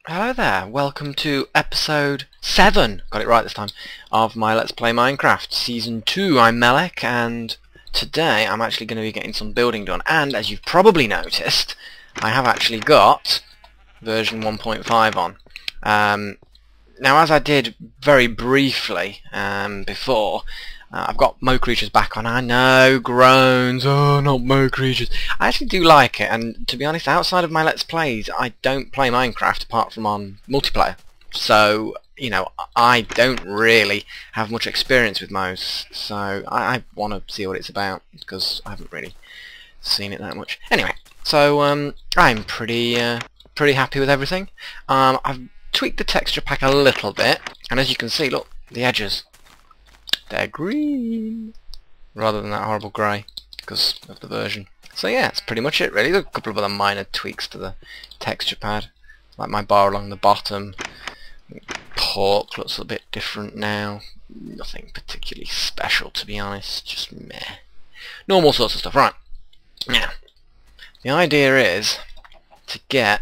Hello there, welcome to episode 7, got it right this time, of my Let's Play Minecraft Season 2. I'm Melek, and today I'm actually going to be getting some building done, and as you've probably noticed, I have actually got version 1.5 on. Now, as I did very briefly before, I've got Mo Creatures back on. I know, groans, oh, not Mo Creatures. I actually do like it, and to be honest, outside of my Let's Plays, I don't play Minecraft apart from on multiplayer. So, you know, I don't really have much experience with Mo's, so I want to see what it's about, because I haven't really seen it that much. Anyway, so I'm pretty happy with everything. I've tweaked the texture pack a little bit, and as you can see, look, the edges. They're green rather than that horrible grey because of the version. So yeah, that's pretty much it really. There's a couple of other minor tweaks to the texture pad, like my bar along the bottom. Pork looks a bit different now. Nothing particularly special, to be honest, just meh. Normal sorts of stuff. Right, now the idea is to get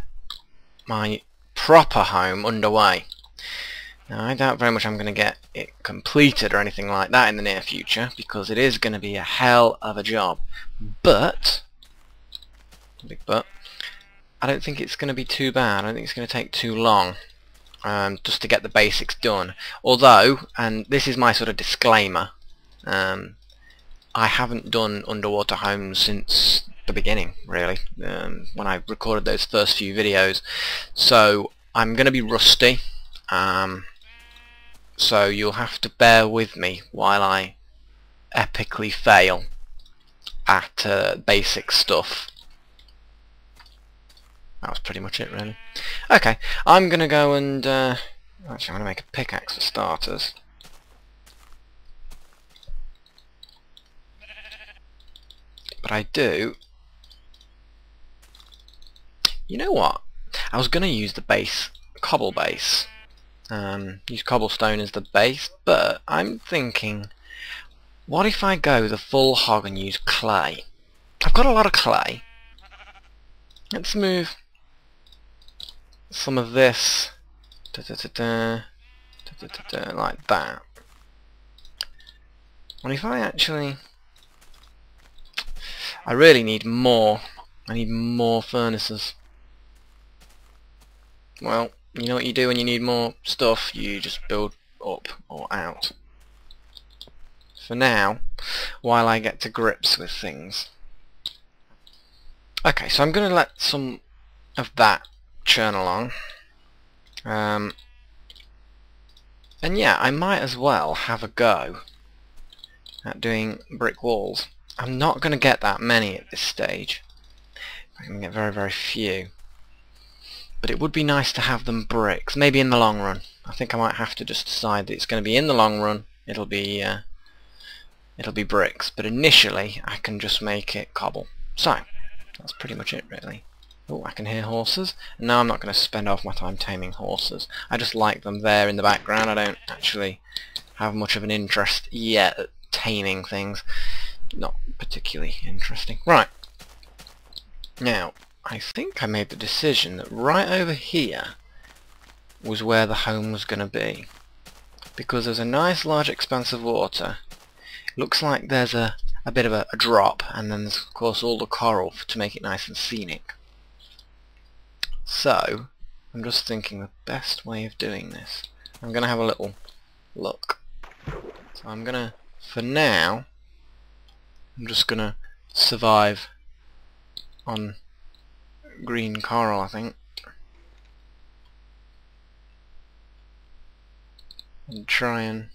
my proper home underway. Now, I doubt very much I'm going to get it completed or anything like that in the near future, because it is going to be a hell of a job. But, big but, I don't think it's going to be too bad. I don't think it's going to take too long just to get the basics done. Although, and this is my sort of disclaimer, I haven't done underwater homes since the beginning, really, when I recorded those first few videos. So, I'm going to be rusty. So you'll have to bear with me while I epically fail at basic stuff. That was pretty much it, really. Okay, I'm gonna go and actually I'm gonna make a pickaxe for starters. But I do. You know what? I was gonna use the base, cobble base. Use cobblestone as the base, but I'm thinking, what if I go the full hog and use clay? I've got a lot of clay. Let's move some of this like that. What if I actually... I really need more. I need more furnaces. Well, you know what you do when you need more stuff? You just build up or out. For now, while I get to grips with things. Okay, so I'm going to let some of that churn along. And yeah, I might as well have a go at doing brick walls. I'm not going to get that many at this stage. I'm going to get very, very few. But it would be nice to have them bricks, maybe in the long run. I think I might have to just decide that it's going to be in the long run. It'll be bricks, but initially I can just make it cobble. So that's pretty much it, really. Oh, I can hear horses. And now I'm not going to spend half my time taming horses. I just like them there in the background. I don't actually have much of an interest yet at taming things. Not particularly interesting. Right. Now, I think I made the decision that right over here was where the home was going to be, because there's a nice large expanse of water. It looks like there's a bit of a drop, and then there's of course all the coral to make it nice and scenic. So I'm just thinking the best way of doing this. I'm going to have a little look. So I'm going to, for now, I'm just going to survive on green coral, I think, and try and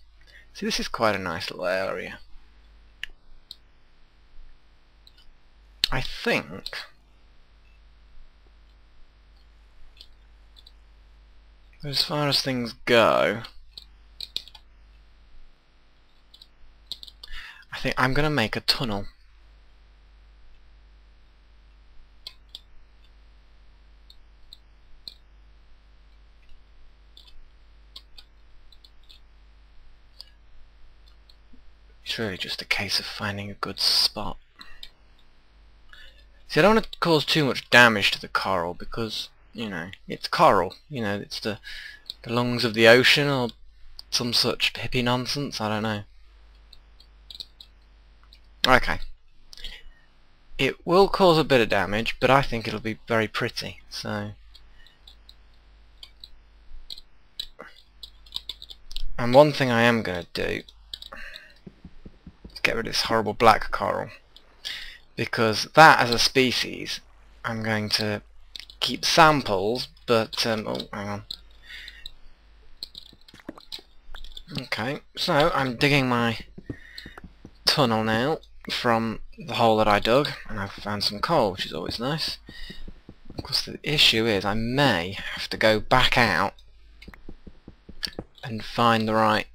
see. This is quite a nice little area. I think as far as things go, I think I'm gonna make a tunnel. It's really just a case of finding a good spot. See, I don't want to cause too much damage to the coral, because you know, it's coral. You know, it's the lungs of the ocean or some such hippie nonsense. I don't know. Okay. It will cause a bit of damage, but I think it'll be very pretty. So, and one thing I am going to do is get rid of this horrible black coral, because that as a species I'm going to keep samples, but oh, hang on. Okay, so I'm digging my tunnel now from the hole that I dug, and I've found some coal, which is always nice. Of course, the issue is I may have to go back out and find the right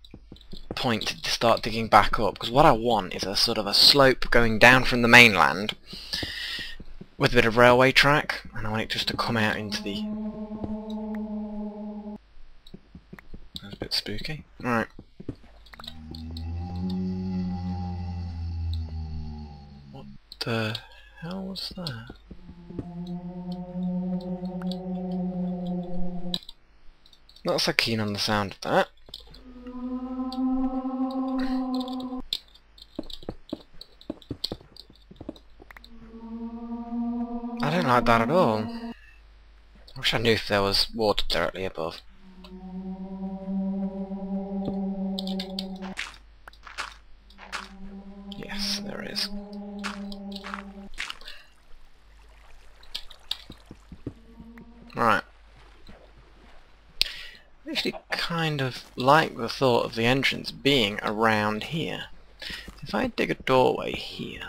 point to start digging back up, because what I want is a sort of a slope going down from the mainland with a bit of railway track, and I want it just to come out into the... That's a bit spooky. Alright. What the hell was that? Not so keen on the sound of that. I don't like that at all. I wish I knew if there was water directly above. Yes, there is. Right. I actually kind of like the thought of the entrance being around here. If I dig a doorway here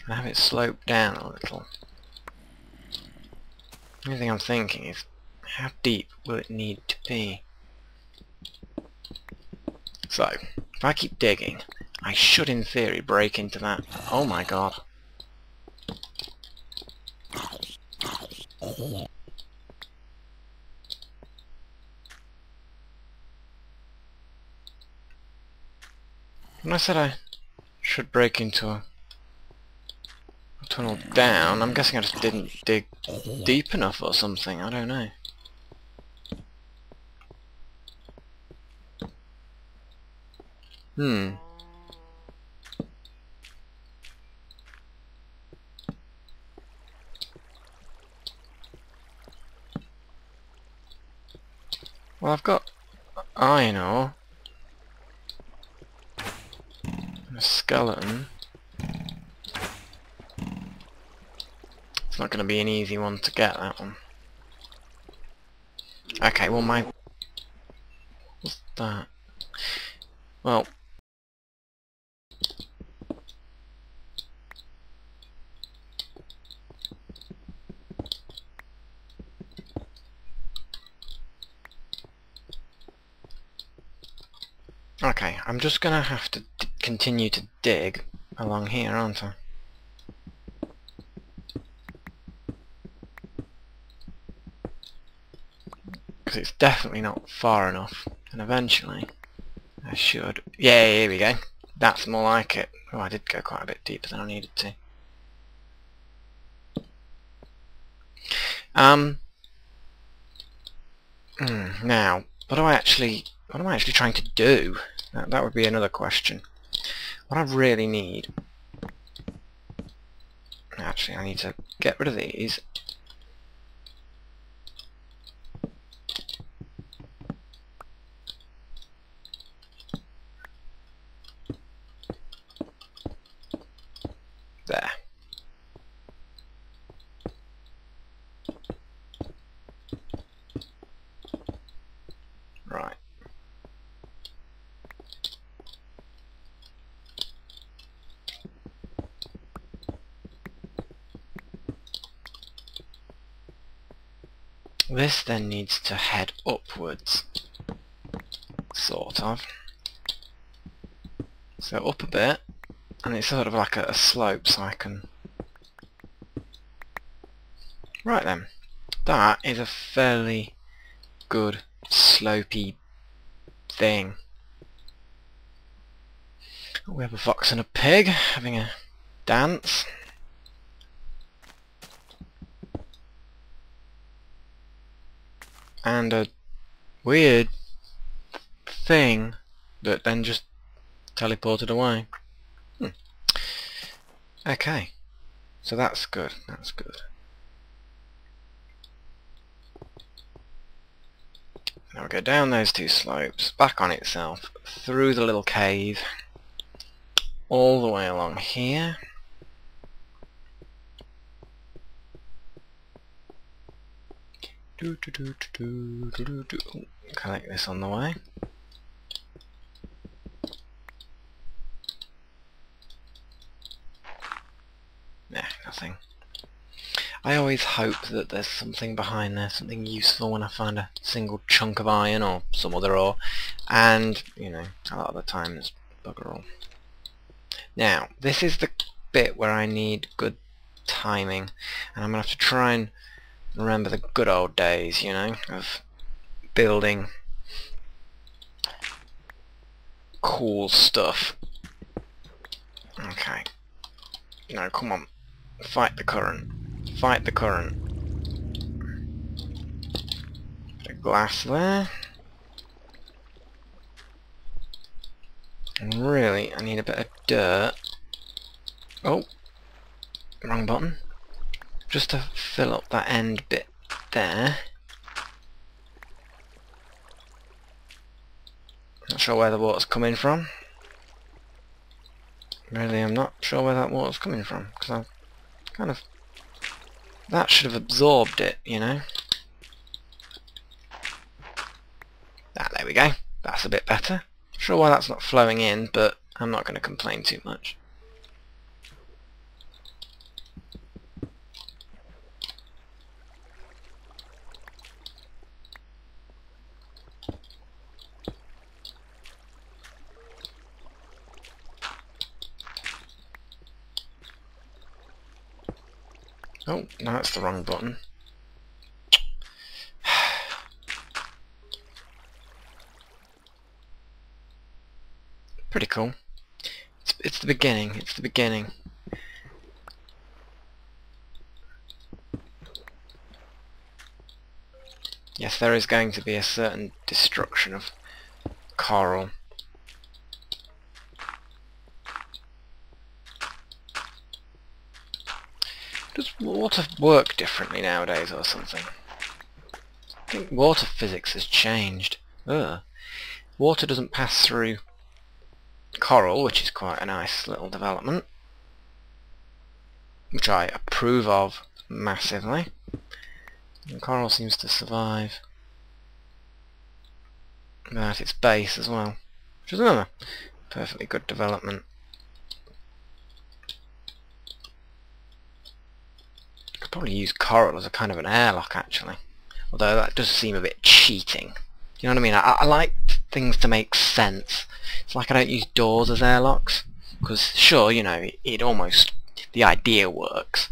and have it slope down a little, the only thing I'm thinking is, how deep will it need to be? So, if I keep digging, I should in theory break into that. Oh my god. When I said I should break into a tunnel down, I'm guessing I just didn't dig deep enough or something, I don't know. Well, I've got iron ore, a skeleton. It's not going to be an easy one to get, that one. Okay, well what's that? Well, okay, I'm just going to have to continue to dig along here, aren't I? Because it's definitely not far enough, and eventually I should... Yeah, here we go. That's more like it. Oh, I did go quite a bit deeper than I needed to. Now, what am I actually trying to do? That would be another question. What I really need... Actually, I need to get rid of these. There. Right. This then needs to head upwards, sort of. So up a bit, and it's sort of like a slope, so I can... Right then, that is a fairly good slopey thing. We have a fox and a pig having a dance. and a weird thing that then just teleported away. Okay, so that's good, that's good. Now we go down those two slopes, back on itself, through the little cave, all the way along here. Collect this on the way. Nah, nothing. I always hope that there's something behind there, something useful when I find a single chunk of iron or some other ore, and, you know, a lot of the time it's bugger all. Now, this is the bit where I need good timing, and I'm going to have to try and remember the good old days, you know, of building cool stuff. Okay. No, come on. Fight the current. Fight the current. Bit of glass there. And really, I need a bit of dirt. Oh, wrong button. Just to fill up that end bit there. Not sure where the water's coming from. Really, I'm not sure where that water's coming from, because I've kind of... That should have absorbed it, you know. Ah, there we go. That's a bit better. Not sure why that's not flowing in, but I'm not going to complain too much. Oh, no, that's the wrong button. Pretty cool. It's the beginning. It's the beginning. Yes, there is going to be a certain destruction of coral. Does water work differently nowadays or something? I think water physics has changed. Ugh. Water doesn't pass through coral, which is quite a nice little development, which I approve of massively. And coral seems to survive without its base as well, which is another perfectly good development. Could probably use coral as a kind of an airlock, actually, although that does seem a bit cheating. You know what I mean? I like things to make sense. It's like I don't use doors as airlocks, because sure, you know, it almost, the idea works,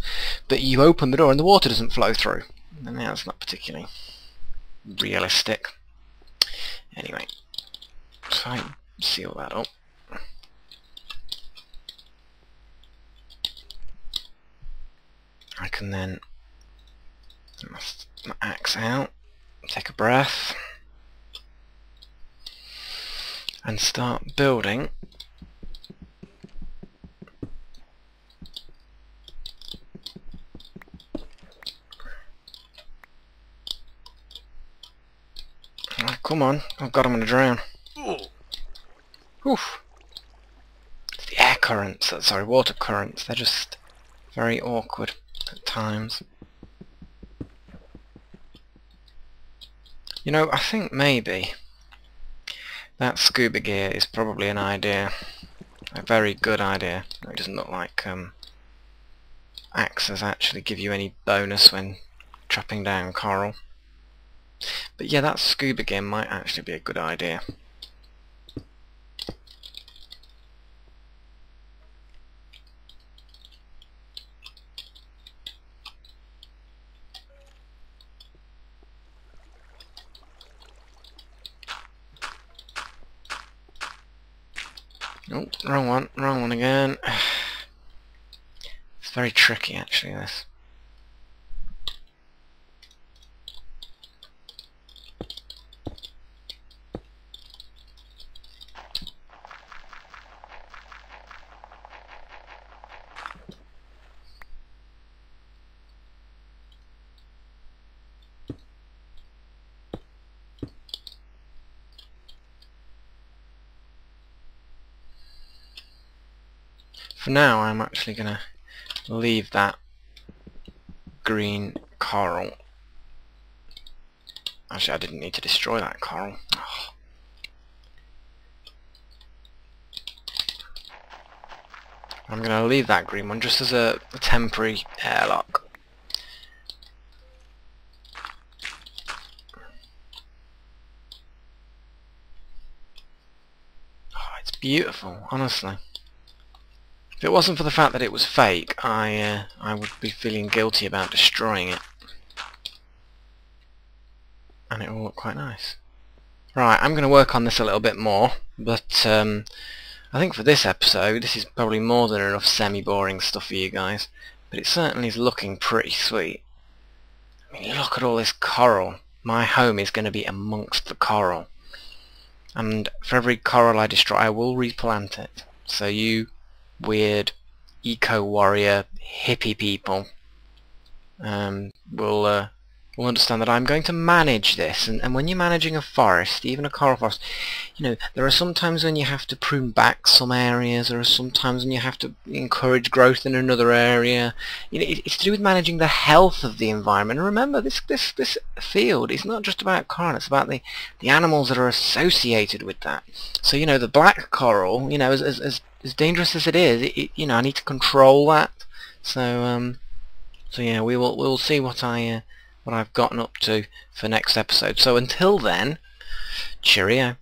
but you open the door and the water doesn't flow through, and that's not particularly realistic. Anyway, so I seal that up. I can then get my axe out, take a breath, and start building oh, come on, oh god, I'm gonna drown. Oof. It's the air currents, sorry, water currents, they're just very awkward at times. You know, I think maybe that scuba gear is probably an idea. A very good idea. It doesn't look like axes actually give you any bonus when chopping down coral. But yeah, that scuba gear might actually be a good idea. Oh, wrong one again. It's very tricky actually, this. for now I'm actually going to leave that green coral. Actually, I didn't need to destroy that coral. Oh. I'm going to leave that green one just as a temporary airlock. Oh, it's beautiful, honestly. If it wasn't for the fact that it was fake, I would be feeling guilty about destroying it. And it will look quite nice. Right, I'm going to work on this a little bit more, but I think for this episode, this is probably more than enough semi-boring stuff for you guys, but it certainly is looking pretty sweet. I mean, look at all this coral. My home is going to be amongst the coral. And for every coral I destroy, I will replant it. So you weird eco-warrior hippie people will understand that I'm going to manage this, and when you're managing a forest, even a coral forest, you know, there are some times when you have to prune back some areas, there are some times when you have to encourage growth in another area. You know, it's to do with managing the health of the environment. And remember, this field is not just about coral, it's about the animals that are associated with that. So, you know, the black coral, you know, as dangerous as it is, you know, I need to control that. So yeah, we'll see what I've gotten up to for next episode. So until then, cheerio.